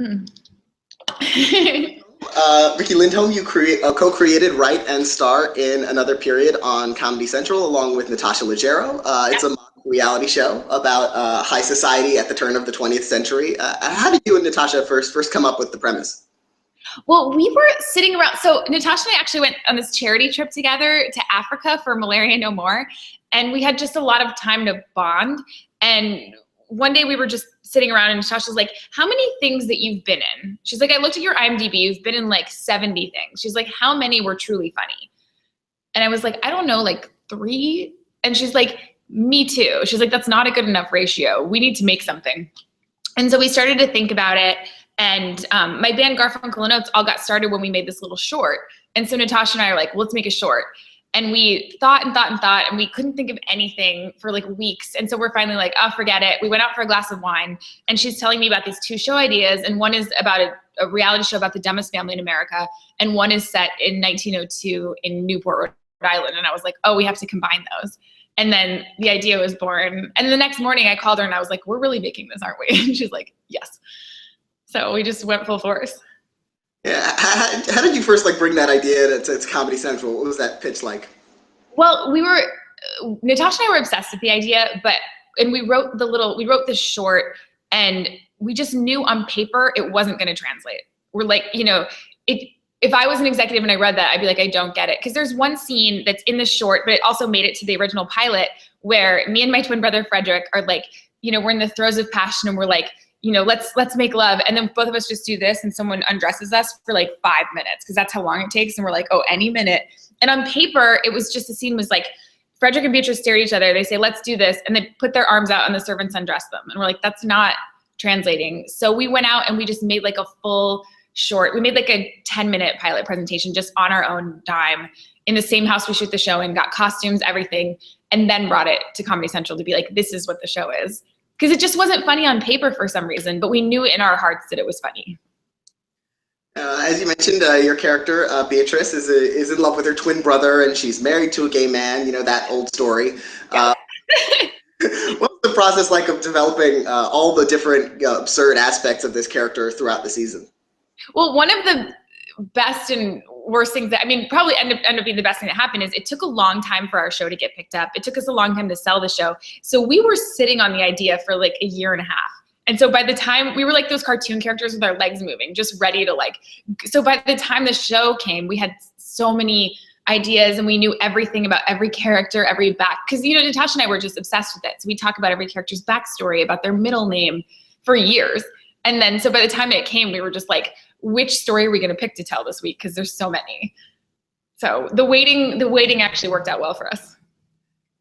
Hmm. Riki Lindholm, you co-created, write, and star in Another Period on Comedy Central, along with Natasha Leggero. It's a mock reality show about high society at the turn of the 20th century. How did you and Natasha first come up with the premise? Well, we were sitting around. So Natasha and I actually went on this charity trip together to Africa for Malaria No More. And we had just a lot of time to bond. And one day we were just sitting around and Natasha's like, how many things that you've been in? She's like, I looked at your IMDb. You've been in like 70 things. She's like, how many were truly funny? And I was like, I don't know, like 3. And she's like, me too. She's like, that's not a good enough ratio. We need to make something. And so we started to think about it. And my band Garfunkel and Oates all got started when we made this little short. And so Natasha and I are like, well, let's make a short. And we thought and thought and thought, and we couldn't think of anything for like weeks. And so we're finally like, oh, forget it. We went out for a glass of wine, and she's telling me about these 2 show ideas. And one is about a reality show about the dumbest family in America. And one is set in 1902 in Newport, Rhode Island. And I was like, oh, we have to combine those. And then the idea was born. And the next morning I called her and I was like, we're really making this, aren't we? And she's like, yes. So we just went full force. Yeah, how did you first like bring that idea to Comedy Central? What was that pitch like? Well, Natasha and I were obsessed with the idea, and we wrote this short, and we just knew on paper it wasn't going to translate. We're like, if I was an executive and I read that, I'd be like, I don't get it. Because there's one scene that's in the short, but it also made it to the original pilot, where me and my twin brother Frederick are like, we're in the throes of passion, and we're like, let's make love. And then both of us just do this, and someone undresses us for like 5 minutes, because that's how long it takes. And we're like, oh, any minute. And on paper, it was just, the scene was like, Frederick and Beatrice stare at each other. They say, let's do this. And they put their arms out and the servants undress them. And we're like, that's not translating. So we went out and we just made like a full short. We made like a 10-minute pilot presentation just on our own dime in the same house we shoot the show in, got costumes, everything, and then brought it to Comedy Central to be like, this is what the show is. Because it just wasn't funny on paper for some reason, but we knew in our hearts that it was funny. As you mentioned, your character, Beatrice, is in love with her twin brother, and she's married to a gay man, that old story. Yeah. What was the process like of developing all the different absurd aspects of this character throughout the season? Well, one of the best and worst things probably end up being the best thing that happened is it took a long time for our show to get picked up. It took us a long time to sell the show. So we were sitting on the idea for like a year and a half. And so by the time we were like those cartoon characters with our legs moving, just ready to so by the time the show came, we had so many ideas and we knew everything about every character, every because, Natasha and I were just obsessed with it. So we talk about every character's backstory, about their middle name for years. And then, so by the time it came, we were just like, which story are we going to pick to tell this week? Because there's so many. So the waiting actually worked out well for us.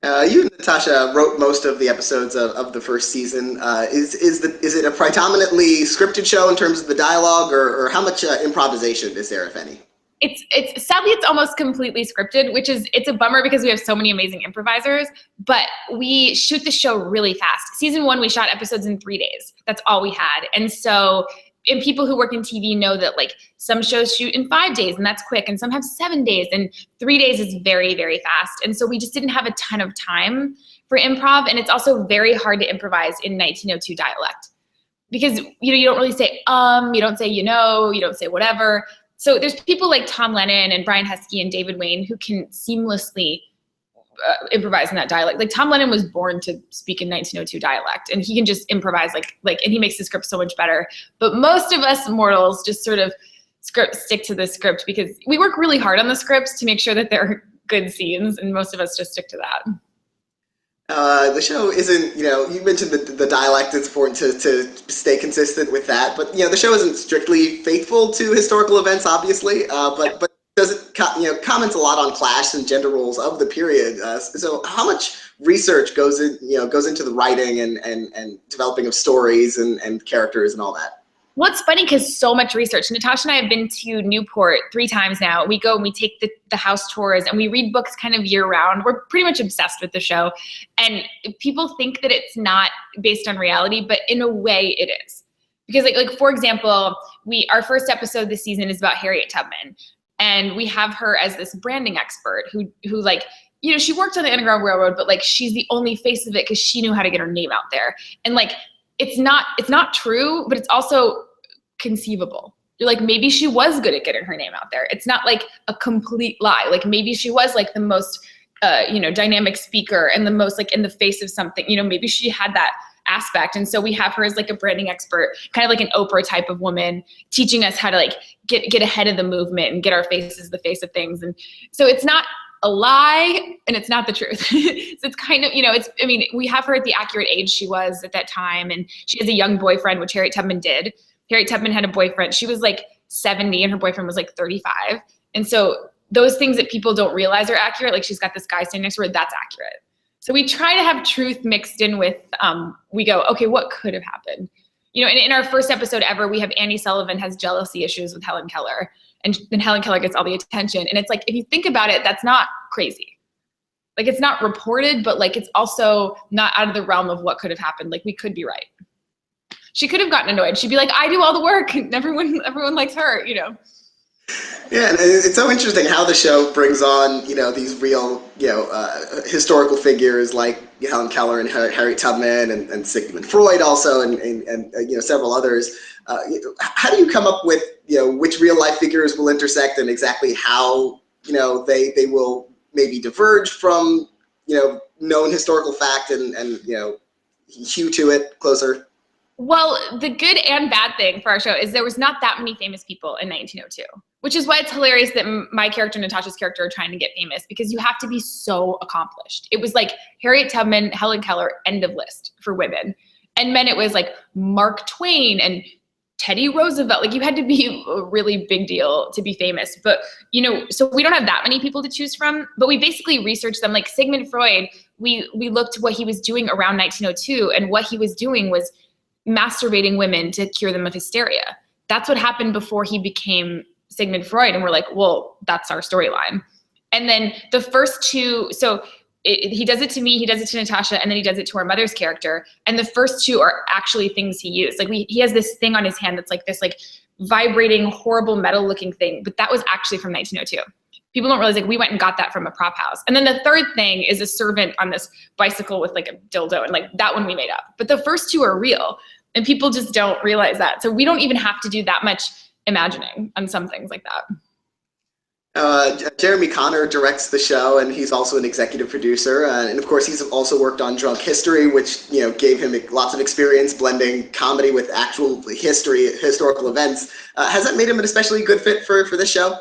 You and Natasha wrote most of the episodes of the first season. Is it a predominantly scripted show in terms of the dialogue, or how much improvisation is there, if any? It's sadly it's almost completely scripted, it's a bummer because we have so many amazing improvisers, but we shoot the show really fast. Season 1, we shot episodes in 3 days. That's all we had. And so, and people who work in TV know that like some shows shoot in 5 days and that's quick, and some have 7 days, and 3 days is very, very fast. And so we just didn't have a ton of time for improv. And it's also very hard to improvise in 1902 dialect because, you don't really say, you don't say, you don't say whatever. So there's people like Tom Lennon and Brian Heskey and David Wayne who can seamlessly improvise in that dialect. Like Tom Lennon was born to speak in 1902 dialect, and he can just improvise and he makes the script so much better. But most of us mortals just sort of stick to the script because we work really hard on the scripts to make sure that they're good scenes, and most of us just stick to that. The show isn't, you mentioned the dialect. It's important to stay consistent with that. But, the show isn't strictly faithful to historical events, obviously. But does it, comments a lot on class and gender roles of the period. So how much research goes into the writing and developing of stories and characters and all that? Well, it's funny because so much research. Natasha and I have been to Newport 3 times now. We go and we take the house tours and we read books kind of year round. We're pretty much obsessed with the show. And people think that it's not based on reality, but in a way it is. Because like for example, our first episode this season is about Harriet Tubman. And we have her as this branding expert who she worked on the Underground Railroad, but like she's the only face of it because she knew how to get her name out there. And like, it's not true, but it's also conceivable. You're like, maybe she was good at getting her name out there. It's not like a complete lie. Like maybe she was like the most, dynamic speaker and the most like in the face of something, maybe she had that aspect. And so we have her as like a branding expert, kind of like an Oprah type of woman, teaching us how to like get ahead of the movement and get our faces the face of things. And so it's not a lie and it's not the truth. So it's kind of, we have her at the accurate age she was at that time. And she has a young boyfriend, which Harriet Tubman did. Harriet Tubman had a boyfriend. She was like 70 and her boyfriend was like 35. And so those things that people don't realize are accurate, like she's got this guy standing next to her, that's accurate. So we try to have truth mixed in with, we go, okay, what could have happened? In our first episode ever, we have Annie Sullivan has jealousy issues with Helen Keller, and then Helen Keller gets all the attention. And it's like, if you think about it, that's not crazy. Like it's not reported, but like it's also not out of the realm of what could have happened. Like we could be right. She could have gotten annoyed. She'd be like, I do all the work and everyone likes her, Yeah, and it's so interesting how the show brings on, these real, historical figures like Helen Keller and Harriet Tubman and Sigmund Freud also, and several others. How do you come up with, which real life figures will intersect and exactly how, they will maybe diverge from, known historical fact and hew to it closer? Well, the good and bad thing for our show is there was not that many famous people in 1902, which is why it's hilarious that my character, Natasha's character, are trying to get famous because you have to be so accomplished. It was like Harriet Tubman, Helen Keller, end of list for women. And men, it was like Mark Twain and Teddy Roosevelt. Like you had to be a really big deal to be famous. But, so we don't have that many people to choose from, but we basically researched them. Like Sigmund Freud, we looked what he was doing around 1902, and what he was doing was masturbating women to cure them of hysteria. That's what happened before he became Sigmund Freud. And we're like, well, that's our storyline. And then the first two, he does it to me, he does it to Natasha, and then he does it to our mother's character. And the first two are actually things he used. Like he has this thing on his hand that's like this like vibrating, horrible metal looking thing, but that was actually from 1902. People don't realize like we went and got that from a prop house. And then the third thing is a servant on this bicycle with like a dildo, and like that one we made up. But the first two are real, and people just don't realize that. So we don't even have to do that much imagining on some things like that. Jeremy Connor directs the show, and he's also an executive producer. And of course, he's also worked on Drunk History, which gave him lots of experience blending comedy with actual historical events. Has that made him an especially good fit for this show?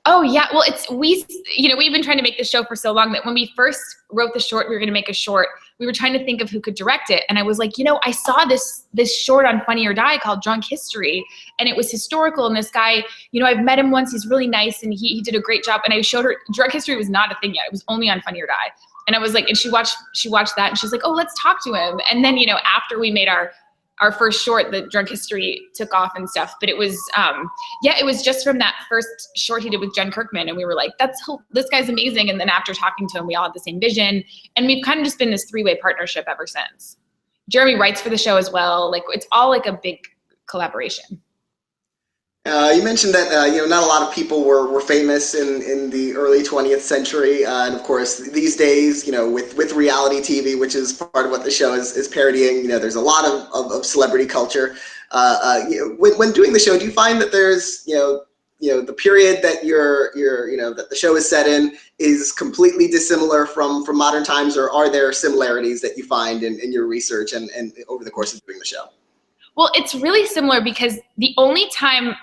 Oh yeah, well we've been trying to make this show for so long that when we first wrote the short, we were going to make a short, we were trying to think of who could direct it. And I was like, I saw this short on Funny or Die called Drunk History, and it was historical. And this guy, I've met him once, he's really nice, and he did a great job. And I showed her, Drunk History was not a thing yet. It was only on Funny or Die. And I was like, and she watched that, and she's like, oh, let's talk to him. And then, after we made our first short, the Drunk History took off and stuff. But it was, it was just from that first short he did with Jen Kirkman. And we were like, this guy's amazing. And then after talking to him, we all had the same vision. And we've kind of just been this three-way partnership ever since. Jeremy writes for the show as well. Like it's all like a big collaboration. You mentioned that not a lot of people were famous in the early 20th century, and of course these days, with reality TV, which is part of what the show is parodying, there's a lot of celebrity culture. When doing the show, do you find that there's the period that that the show is set in is completely dissimilar from modern times, or are there similarities that you find in your research and over the course of doing the show? Well, it's really similar because the only time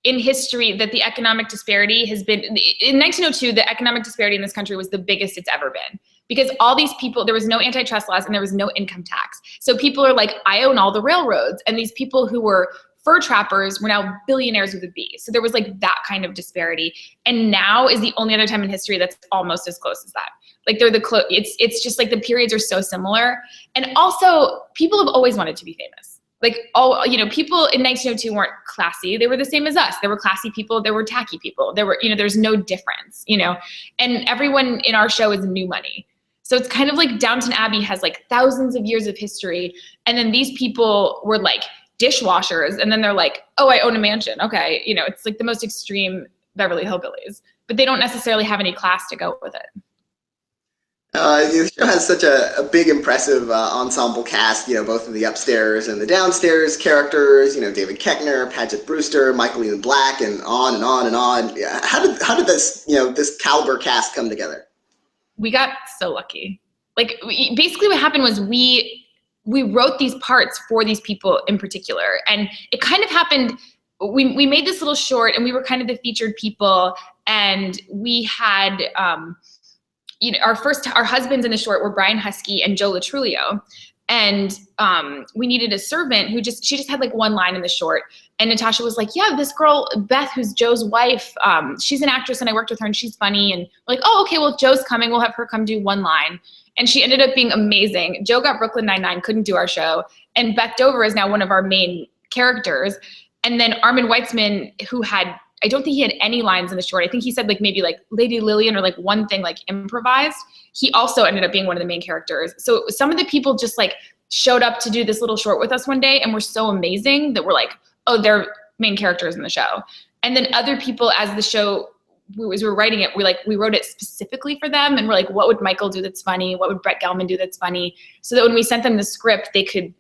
in history that the economic disparity has been, in 1902, the economic disparity in this country was the biggest it's ever been. Because all these people, there was no antitrust laws and there was no income tax. So people are like, I own all the railroads. And these people who were fur trappers were now billionaires with a B. So there was like that kind of disparity. And now is the only other time in history that's almost as close as that. Like they're it's just like the periods are so similar. And also people have always wanted to be famous. Like people in 1902 weren't classy. They were the same as us. There were classy people. There were tacky people. There were, there's no difference, and everyone in our show is new money. So it's kind of like Downton Abbey has like thousands of years of history. And then these people were like dishwashers. And then they're like, oh, I own a mansion. Okay. It's like the most extreme Beverly Hillbillies, but they don't necessarily have any class to go with it. The show has such a big, impressive ensemble cast, both of the upstairs and the downstairs characters, David Koechner, Paget Brewster, Michael Ian Black, and on and on and on. Yeah, how did this, this caliber cast come together? We got so lucky. Like, basically what happened was we wrote these parts for these people in particular. And it kind of happened, we made this little short and we were kind of the featured people. And we had, our husbands in the short were Brian Husky and Joe Latrulio. And we needed a servant who she just had like one line in the short. And Natasha was like, yeah, this girl, Beth, who's Joe's wife, she's an actress and I worked with her and she's funny. And we're like, oh, okay, well, if Joe's coming, we'll have her come do one line. And she ended up being amazing. Joe got Brooklyn Nine-Nine, couldn't do our show. And Beth Dover is now one of our main characters. And then Armin Weitzman, who I don't think he had any lines in the short. I think he said like maybe like Lady Lillian or like one thing like improvised. He also ended up being one of the main characters. So some of the people just like showed up to do this little short with us one day and were so amazing that we're like, oh, they're main characters in the show. And then other people, as the show, as we were writing it, we wrote it specifically for them. And we're like, what would Michael do that's funny? What would Brett Gelman do that's funny? So that when we sent them the script, they could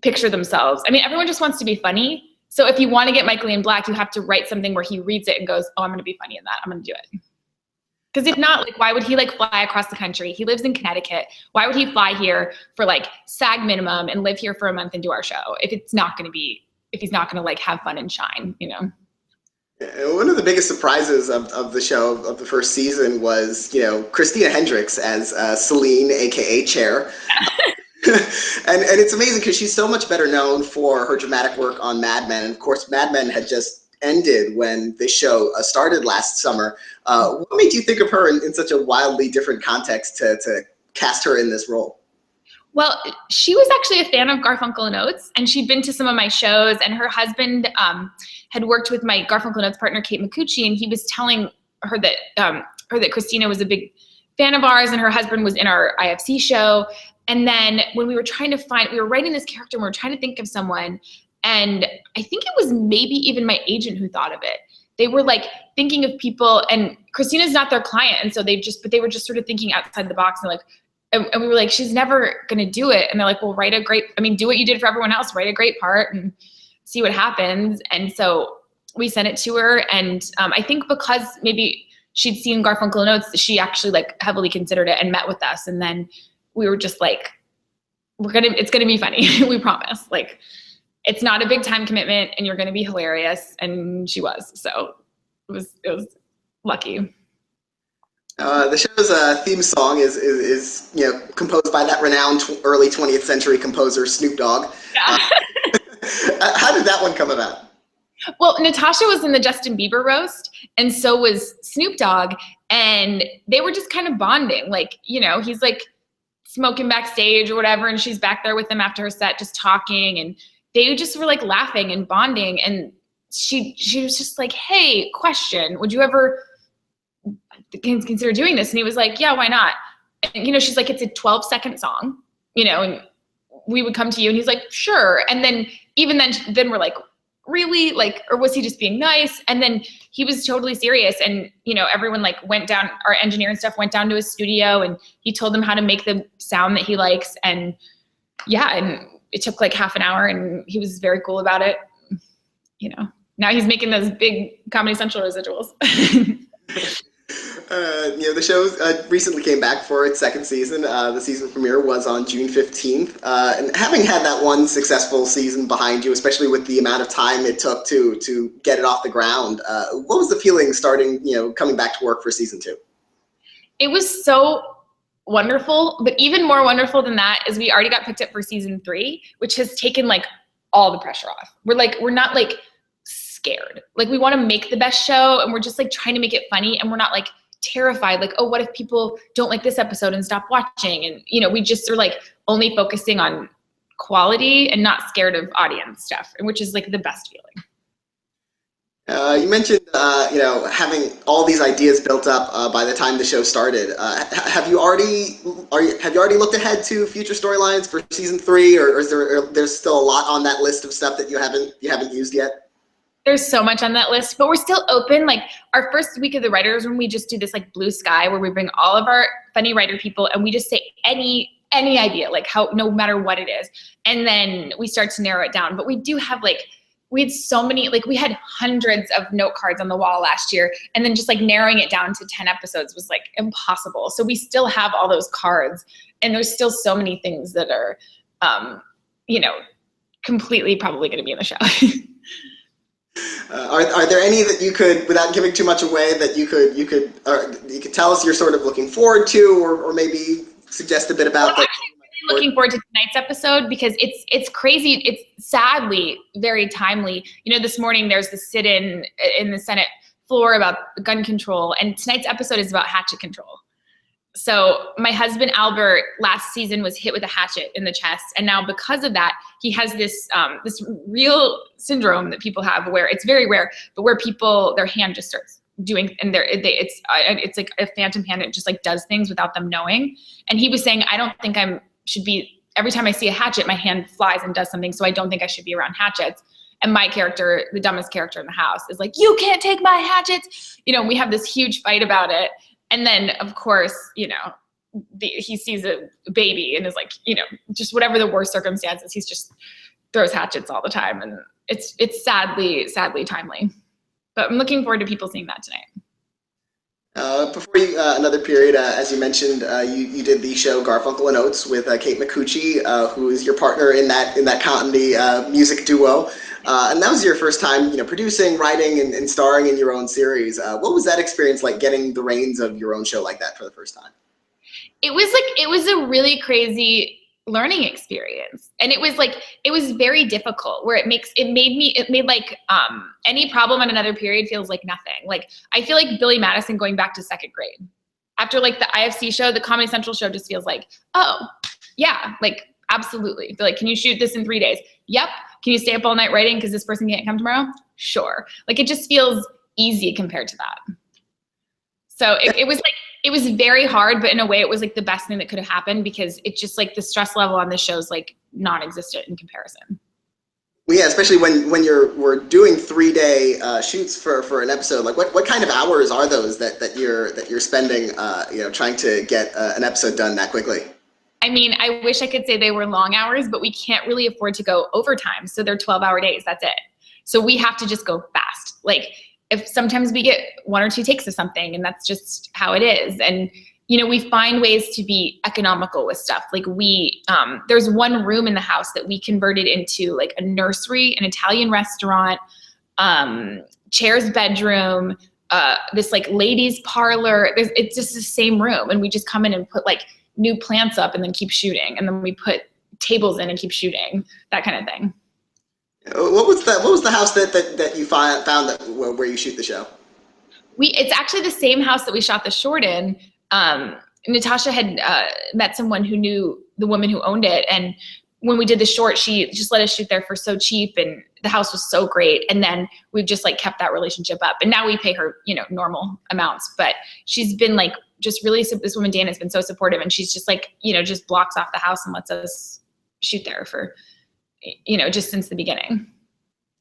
picture themselves. I mean, everyone just wants to be funny. So if you want to get Michael Ian Black, you have to write something where he reads it and goes, oh, I'm going to be funny in that. I'm going to do it. Because if not, like, why would he like fly across the country? He lives in Connecticut. Why would he fly here for like SAG minimum and live here for a month and do our show if he's not going to like have fun and shine, One of the biggest surprises of the show, of the first season, was, Christina Hendricks as Celine, aka Cher. and it's amazing because she's so much better known for her dramatic work on Mad Men. And of course, Mad Men had just ended when this show started last summer. What made you think of her in such a wildly different context to cast her in this role? Well, she was actually a fan of Garfunkel and Oates, and she'd been to some of my shows, and her husband had worked with my Garfunkel and Oates partner, Kate Micucci, and he was telling her that Christina was a big fan of ours, and her husband was in our IFC show. And then when we were writing this character, and we were trying to think of someone, and I think it was maybe even my agent who thought of it. They were like thinking of people, and Christina's not their client, and so they were just sort of thinking outside the box, and like, and we were like, she's never gonna do it. And they're like, well, do what you did for everyone else, write a great part and see what happens. And so we sent it to her, and I think because maybe she'd seen Garfunkel and Oates, she actually like heavily considered it and met with us, and then we were just like, it's gonna be funny. We promise. Like, it's not a big time commitment and you're gonna be hilarious. And she was, so it was lucky. The show's theme song is composed by that renowned early 20th century composer Snoop Dogg. Yeah. How did that one come about? Well, Natasha was in the Justin Bieber roast, and so was Snoop Dogg, and they were just kind of bonding. Like, he's like smoking backstage or whatever, and she's back there with him after her set just talking, and they just were like laughing and bonding. And she was just like, hey, question, would you ever consider doing this? And he was like, yeah, why not? And, she's like, it's a 12-second song, and we would come to you. And he's like, sure. And then even then we're like, really? Like, or was he just being nice? And then he was totally serious. And, everyone like went down, our engineer and stuff went down to his studio, and he told them how to make the sound that he likes. And yeah, and it took like half an hour, and he was very cool about it. Now he's making those big Comedy Central residuals. The show recently came back for its second season. The season premiere was on June 15th. And having had that one successful season behind you, especially with the amount of time it took to get it off the ground, what was the feeling coming back to work for season 2? It was so wonderful, but even more wonderful than that is we already got picked up for season 3, which has taken like all the pressure off. We're not like scared. Like, we want to make the best show, and we're just like trying to make it funny, and we're not like terrified, like, oh, what if people don't like this episode and stop watching? And we just are like only focusing on quality and not scared of audience stuff, which is like the best feeling. You mentioned having all these ideas built up by the time the show started. Have you already looked ahead to future storylines for season 3, or is there's still a lot on that list of stuff that you haven't used yet? There's so much on that list, but we're still open. Like our first week of the writers room, we just do this like blue sky where we bring all of our funny writer people and we just say any idea, like how, no matter what it is. And then we start to narrow it down. But we do have like, we had so many, like we had hundreds of note cards on the wall last year, and then just like narrowing it down to 10 episodes was like impossible. So we still have all those cards, and there's still so many things that are, you know, completely probably going to be in the show. Are there any that you could, without giving too much away, that you could tell us you're sort of looking forward to, or maybe suggest a bit about? I'm actually really looking forward to tonight's episode because it's crazy. It's sadly very timely. You know, this morning there's the sit-in in the Senate floor about gun control, and tonight's episode is about hatchet control. So my husband, Albert, last season was hit with a hatchet in the chest. And now because of that, he has this this real syndrome that people have where it's very rare, but where people, their hand just starts doing, and it's like a phantom hand. It just like does things without them knowing. And he was saying, I don't think should be, every time I see a hatchet, my hand flies and does something. So I don't think I should be around hatchets. And my character, the dumbest character in the house, is like, you can't take my hatchets. You know, we have this huge fight about it. And then, of course, you know, he sees a baby and is like, you know, just whatever the worst circumstances, he's just throws hatchets all the time. And it's sadly timely. But I'm looking forward to people seeing that tonight. Before you, another period, as you mentioned, you did the show Garfunkel and Oates with Kate Micucci, who is your partner in that comedy music duo. And that was your first time, you know, producing, writing, and starring in your own series. What was that experience like, getting the reins of your own show like that for the first time? It was a really crazy learning experience. And it was very difficult where it made like any problem in another period feels like nothing. Like I feel like Billy Madison going back to second grade. After like the IFC show, the Comedy Central show just feels like, oh yeah, like absolutely. They're like, can you shoot this in 3 days? Yep. Can you stay up all night writing because this person can't come tomorrow? Sure. Like it just feels easy compared to that. So it was very hard, but in a way it was like the best thing that could have happened because it just like the stress level on this show is like non-existent in comparison. Well, yeah, especially when we're doing 3-day shoots for an episode. Like what kind of hours are those that you're spending you know, trying to get an episode done that quickly? I mean, I wish I could say they were long hours, but we can't really afford to go overtime. So they're 12-hour days. That's it. So we have to just go fast. Like if sometimes we get 1 or 2 takes of something, and that's just how it is. And, you know, we find ways to be economical with stuff. Like there's one room in the house that we converted into like a nursery, an Italian restaurant, Chair's bedroom, this like ladies parlor. It's just the same room. And we just come in and put like new plants up and then keep shooting. And then we put tables in and keep shooting, that kind of thing. What was the house that you found that where you shoot the show? It's actually the same house that we shot the short in. Natasha had met someone who knew the woman who owned it. And when we did the short, she just let us shoot there for so cheap, and the house was so great. And then we've just like kept that relationship up. And now we pay her, you know, normal amounts, but she's been like, just really, this woman, Dana, has been so supportive, and she's just like, you know, just blocks off the house and lets us shoot there for, you know, just since the beginning.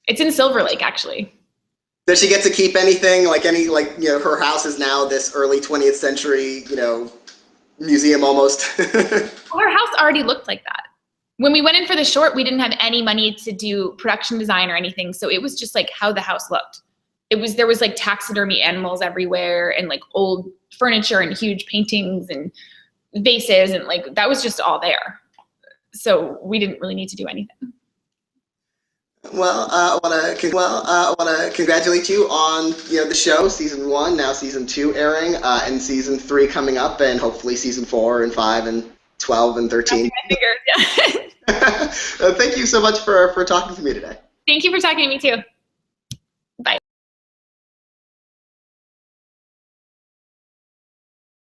It's in Silver Lake, actually. Does she get to keep anything, like you know, her house is now this early 20th century, you know, museum almost? Well, her house already looked like that. When we went in for the short, we didn't have any money to do production design or anything. So it was just like how the house looked. There was like taxidermy animals everywhere and like old furniture and huge paintings and vases, and like that was just all there. So we didn't really need to do anything. Well, I want to congratulate you on, you know, the show, season 1, now season 2 airing, and season 3 coming up, and hopefully season 4 and 5 and 12 and 13. Yeah. Thank you so much for talking to me today. Thank you for talking to me too.